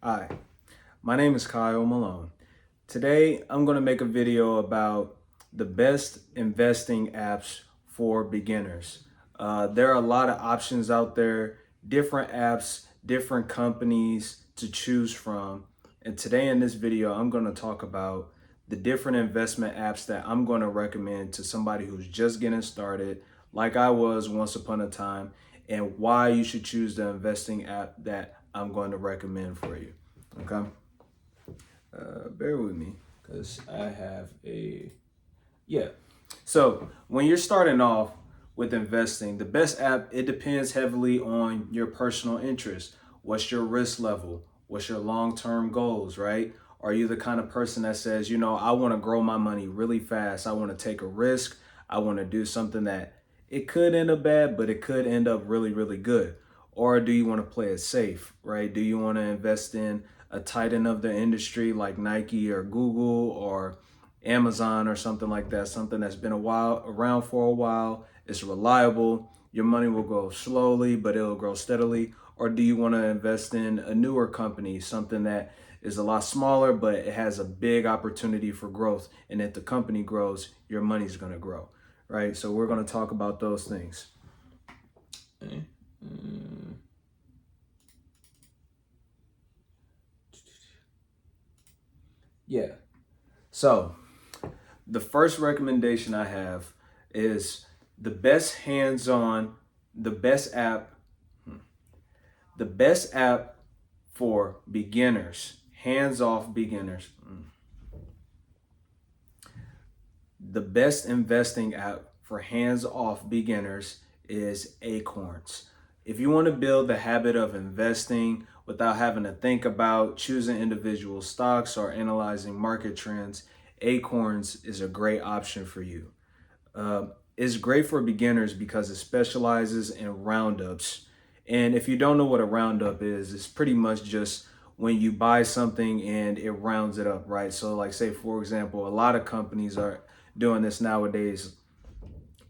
Hi, my name is Kyle Malone. Today, I'm going to make a video about the best investing apps for beginners. There are a lot of options out there, different apps, different companies to choose from. And today in this video, I'm going to talk about the different investment apps that I'm going to recommend to somebody who's just getting started, like I was once upon a time, and why you should choose the investing app that I'm going to recommend for you. Okay. Bear with me because I have yeah. So when you're starting off with investing, the best app, it depends heavily on your personal interest. What's your risk level? What's your long-term goals, right? Are you the kind of person that says, I want to grow my money really fast. I want to take a risk. I want to do something that it could end up bad, but it could end up really, really good. Or do you want to play it safe, right? Do you want to invest in a titan of the industry like Nike or Google or Amazon or something like that, something that's been around for a while, it's reliable, your money will grow slowly, but it'll grow steadily? Or do you want to invest in a newer company, something that is a lot smaller, but it has a big opportunity for growth? And if the company grows, your money's going to grow, right? So we're going to talk about those things. Okay. Yeah. So the first recommendation I have is the best hands-on, the best app, the best app for beginners, hands-off beginners. The best investing app for hands-off beginners is Acorns. If you want to build the habit of investing without having to think about choosing individual stocks or analyzing market trends, Acorns is a great option for you. It's great for beginners because it specializes in roundups. And if you don't know what a roundup is, it's pretty much just when you buy something and it rounds it up, right? So, like, say, for example, a lot of companies are doing this nowadays.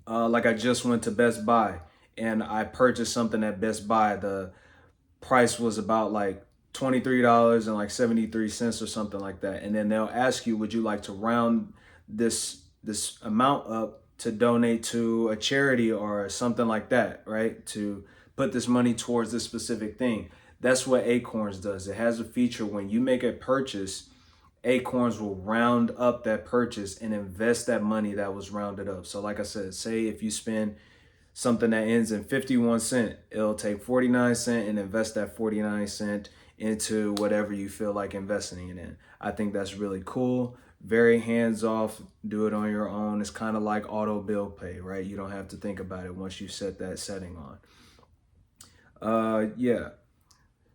Like, I just went to Best Buy and I purchased something at Best Buy. The price was about like $23 and like 73 cents or something like that. And then they'll ask you, would you like to round this amount up to donate to a charity or something like that, right? To put this money towards this specific thing. That's what Acorns does. It has a feature when you make a purchase, Acorns will round up that purchase and invest that money that was rounded up. So like I said, say if you spend something that ends in 51 cent, it'll take 49 cent and invest that 49 cent into whatever you feel like investing it in. I think that's really cool. Very hands off, do it on your own. It's kind of like auto bill pay, right? You don't have to think about it once you set that setting on. Yeah.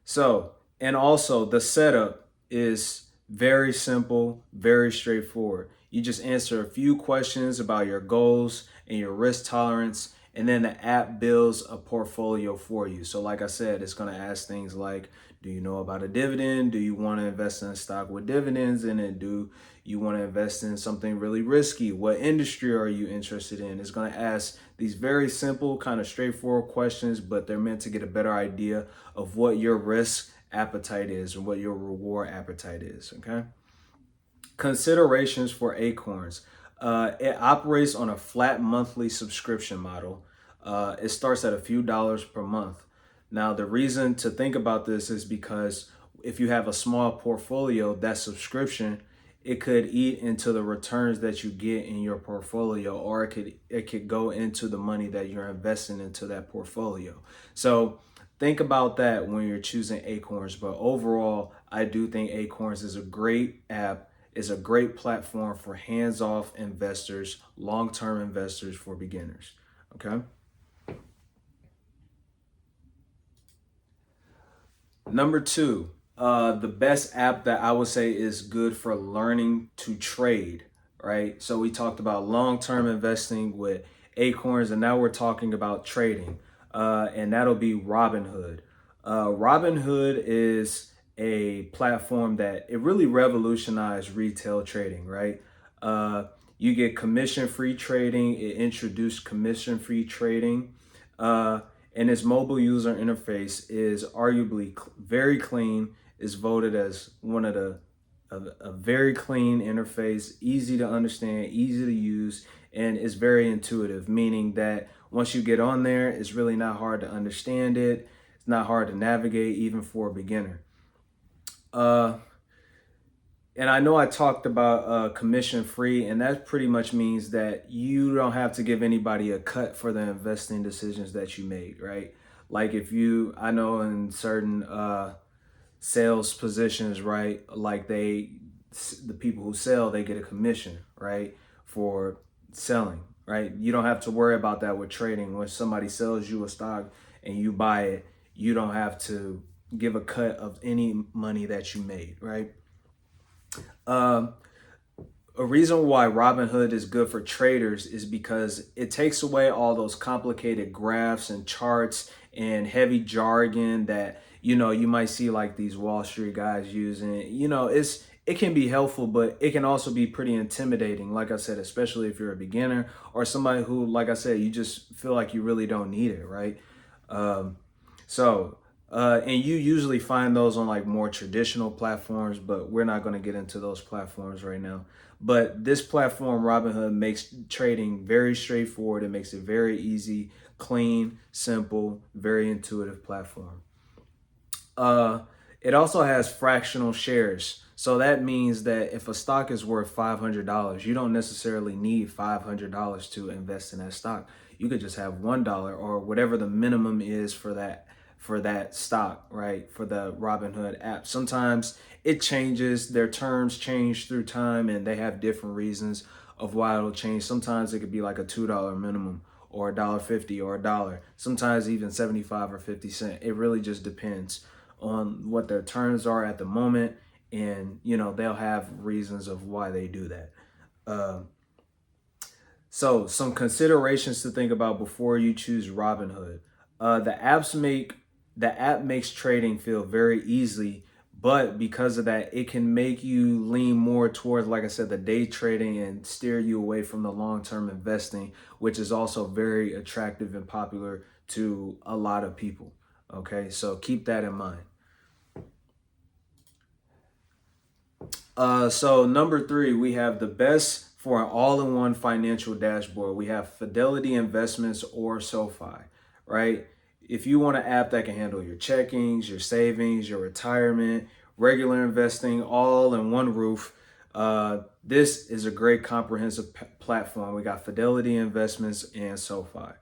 So, and also the setup is very simple, very straightforward. You just answer a few questions about your goals and your risk tolerance, and then the app builds a portfolio for you. So, like I said, it's going to ask things like, do you know about a dividend? Do you want to invest in a stock with dividends in it? Do you want to invest in something really risky? What industry are you interested in? It's going to ask these very simple, kind of straightforward questions, but they're meant to get a better idea of what your risk appetite is and what your reward appetite is. Okay. Considerations for Acorns. It operates on a flat monthly subscription model. It starts at a few dollars per month. Now, the reason to think about this is because if you have a small portfolio, that subscription, it could eat into the returns that you get in your portfolio, or it could go into the money that you're investing into that portfolio. So think about that when you're choosing Acorns. But overall, I do think Acorns is a great app, is a great platform for hands-off investors, long-term investors for beginners. Okay. Number two, the best app that I would say is good for learning to trade, right? So we talked about long-term investing with Acorns, and now we're talking about trading, and that'll be Robinhood. Robinhood is a platform that it really revolutionized retail trading, right? You get commission-free trading. It introduced commission-free trading. Uh, and its mobile user interface is arguably very clean. is voted as one of a very clean interface, easy to understand, easy to use, and it's very intuitive, meaning that once you get on there, it's really not hard to understand it. It's not hard to navigate, even for a beginner. And I know I talked about commission free, and that pretty much means that you don't have to give anybody a cut for the investing decisions that you made, right? Like I know in certain sales positions, right? Like the people who sell, they get a commission, right? For selling, right? You don't have to worry about that with trading. When somebody sells you a stock and you buy it, you don't have to give a cut of any money that you made, right? A reason why Robinhood is good for traders is because it takes away all those complicated graphs and charts and heavy jargon that, you might see like these Wall Street guys using. It can be helpful, but it can also be pretty intimidating. Like I said, especially if you're a beginner or somebody who, like I said, you just feel like you really don't need it, right? Um, and you usually find those on like more traditional platforms, but we're not going to get into those platforms right now. But this platform, Robinhood, makes trading very straightforward. It makes it very easy, clean, simple, very intuitive platform. It also has fractional shares. So that means that if a stock is worth $500, you don't necessarily need $500 to invest in that stock. You could just have $1 or whatever the minimum is for that stock, right? For the Robinhood app. Sometimes it changes, their terms change through time, and they have different reasons of why it'll change. Sometimes it could be like a $2 minimum or $1.50 or $1. Sometimes even 75 or 50 cents. It really just depends on what their terms are at the moment, and they'll have reasons of why they do that. So some considerations to think about before you choose Robinhood. The app makes trading feel very easy, but because of that, it can make you lean more towards, like I said, the day trading and steer you away from the long-term investing, which is also very attractive and popular to a lot of people. Okay, so keep that in mind. So number 3, we have the best for an all-in-one financial dashboard. We have Fidelity Investments or SoFi, right? If you want an app that can handle your checkings, your savings, your retirement, regular investing, all in one roof, this is a great comprehensive platform. We got Fidelity Investments and SoFi.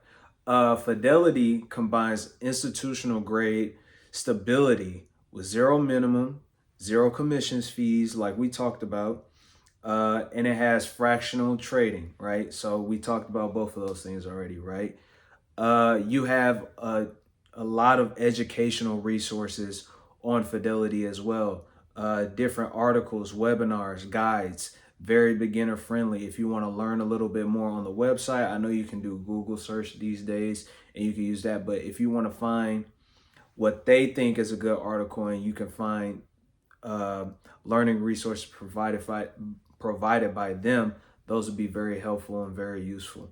Fidelity combines institutional grade stability with zero minimum, zero commissions fees, like we talked about, and it has fractional trading, right? So we talked about both of those things already, right? You have a lot of educational resources on Fidelity as well. Different articles, webinars, guides, very beginner friendly. If you want to learn a little bit more on the website, I know you can do Google search these days and you can use that. But if you want to find what they think is a good article and you can find learning resources provided by them, those would be very helpful and very useful.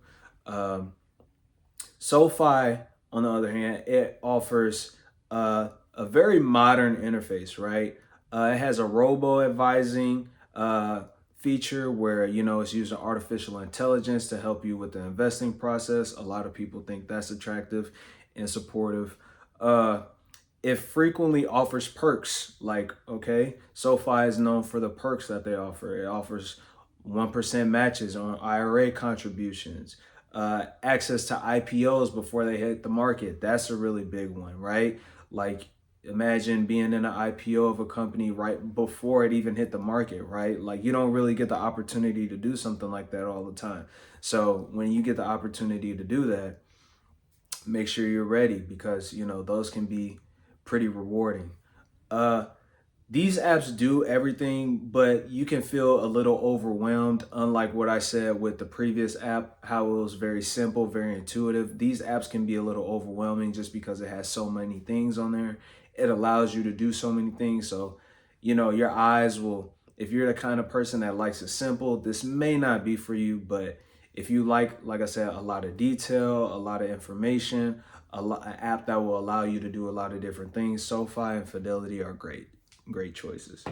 SoFi, on the other hand, it offers a very modern interface, right? It has a robo-advising feature where, it's using artificial intelligence to help you with the investing process. A lot of people think that's attractive and supportive. It frequently offers perks, like, okay, SoFi is known for the perks that they offer. It offers 1% matches on IRA contributions, access to IPOs before they hit the market. That's a really big one, right? Like, imagine being in an IPO of a company right before it even hit the market, right? Like, you don't really get the opportunity to do something like that all the time. So when you get the opportunity to do that, make sure you're ready, because those can be pretty rewarding. These apps do everything, but you can feel a little overwhelmed. Unlike what I said with the previous app, how it was very simple, very intuitive. These apps can be a little overwhelming just because it has so many things on there. It allows you to do so many things. So, your eyes will, if you're the kind of person that likes it simple, this may not be for you. But if you like I said, a lot of detail, a lot of information, an app that will allow you to do a lot of different things, SoFi and Fidelity are great. great choices.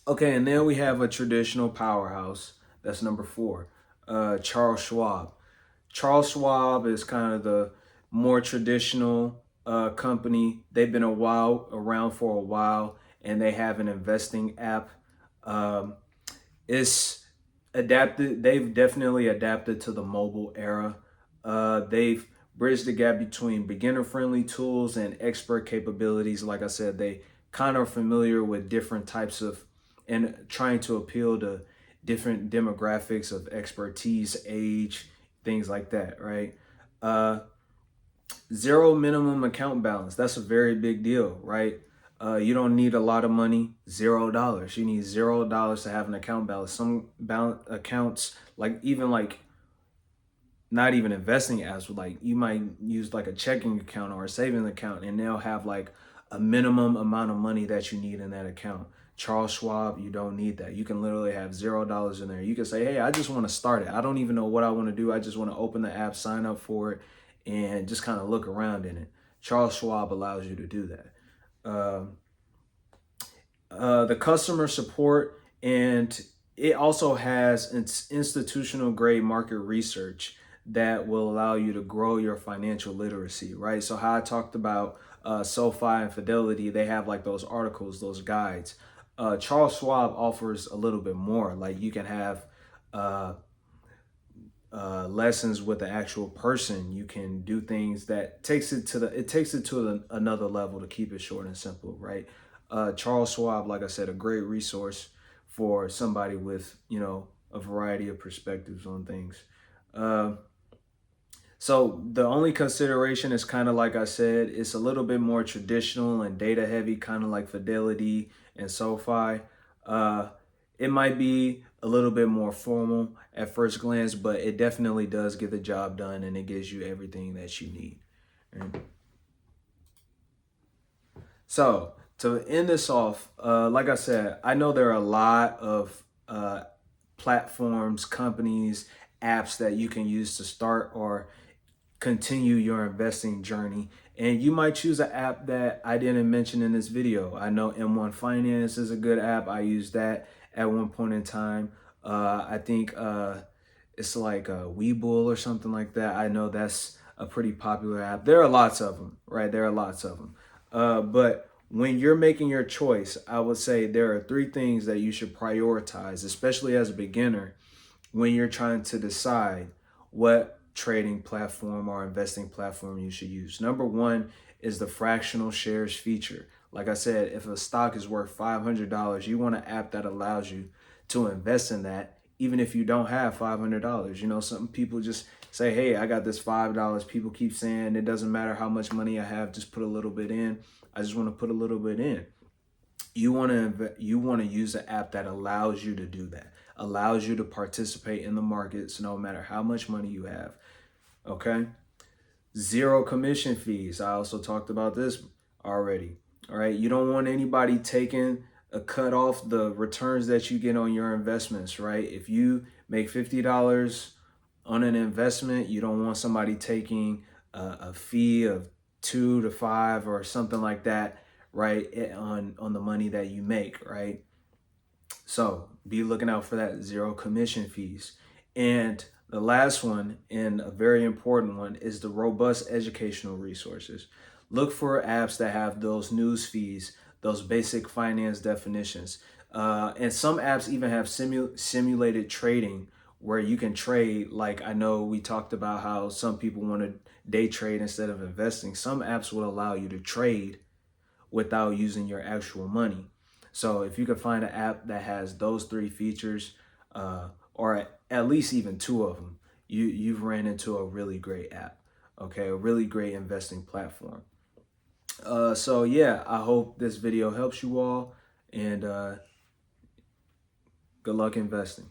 Okay, and then we have a traditional powerhouse. That's number 4, Charles Schwab. Charles Schwab is kind of the more traditional company. They've been around for a while, and they have an investing app. Um, it's adapted. They've definitely adapted to the mobile era. They've bridged the gap between beginner-friendly tools and expert capabilities. Like I said, they kind of familiar with different types of and trying to appeal to different demographics of expertise, age, things like that, right? Uh, Zero minimum account balance. That's a very big deal, right? You don't need a lot of money, $0. You need $0 to have an account balance. Some balance accounts, like even like not even investing apps, but like you might use like a checking account or a savings account, and they'll have like a minimum amount of money that you need in that account. Charles Schwab, you don't need that. You can literally have $0 in there. You can say, hey, I just want to start it. I don't even know what I want to do. I just want to open the app, sign up for it, and just kind of look around in it. Charles Schwab allows you to do that. The customer support, and it also has institutional grade market research that will allow you to grow your financial literacy, right? So how I talked about SoFi and Fidelity, they have like those articles, those guides. Charles Schwab offers a little bit more. Like you can have uh, lessons with the actual person. You can do things that takes it to another level to keep it short and simple, right? Charles Schwab, like I said, a great resource for somebody with a variety of perspectives on things. Uh, so the only consideration is kind of like I said, it's a little bit more traditional and data heavy, kind of like Fidelity and SoFi. Uh, it might be a little bit more formal at first glance, but it definitely does get the job done, and it gives you everything that you need. Right? So to end this off, like I said, I know there are a lot of platforms, companies, apps that you can use to start or continue your investing journey. And you might choose an app that I didn't mention in this video. I know M1 Finance is a good app. I used that at one point in time. I think it's like a Webull or something like that. I know that's a pretty popular app. There are lots of them, right? There are lots of them. But when you're making your choice, I would say there are 3 things that you should prioritize, especially as a beginner, when you're trying to decide what trading platform or investing platform you should use. Number 1 is the fractional shares feature. Like I said, if a stock is worth $500, you want an app that allows you to invest in that, even if you don't have $500. You know, some people just say, hey, I got this $5. People keep saying it doesn't matter how much money I have, just put a little bit in. I just want to put a little bit in. You want to use an app that allows you to do that, allows you to participate in the markets no matter how much money you have. Okay? Zero commission fees. I also talked about this already. All right? You don't want anybody taking a cut off the returns that you get on your investments, right? If you make $50 on an investment, you don't want somebody taking a fee of 2 to 5 or something like that, right, on the money that you make, right? So be looking out for that, zero commission fees. And the last one, and a very important one, is the robust educational resources. Look for apps that have those news feeds, those basic finance definitions. And some apps even have simulated trading where you can trade. Like I know we talked about how some people want to day trade instead of investing. Some apps will allow you to trade without using your actual money. So if you can find an app that has those 3 features, or at least even 2 of them, you've ran into a really great app. Okay, a really great investing platform. So yeah, I hope this video helps you all, and good luck investing.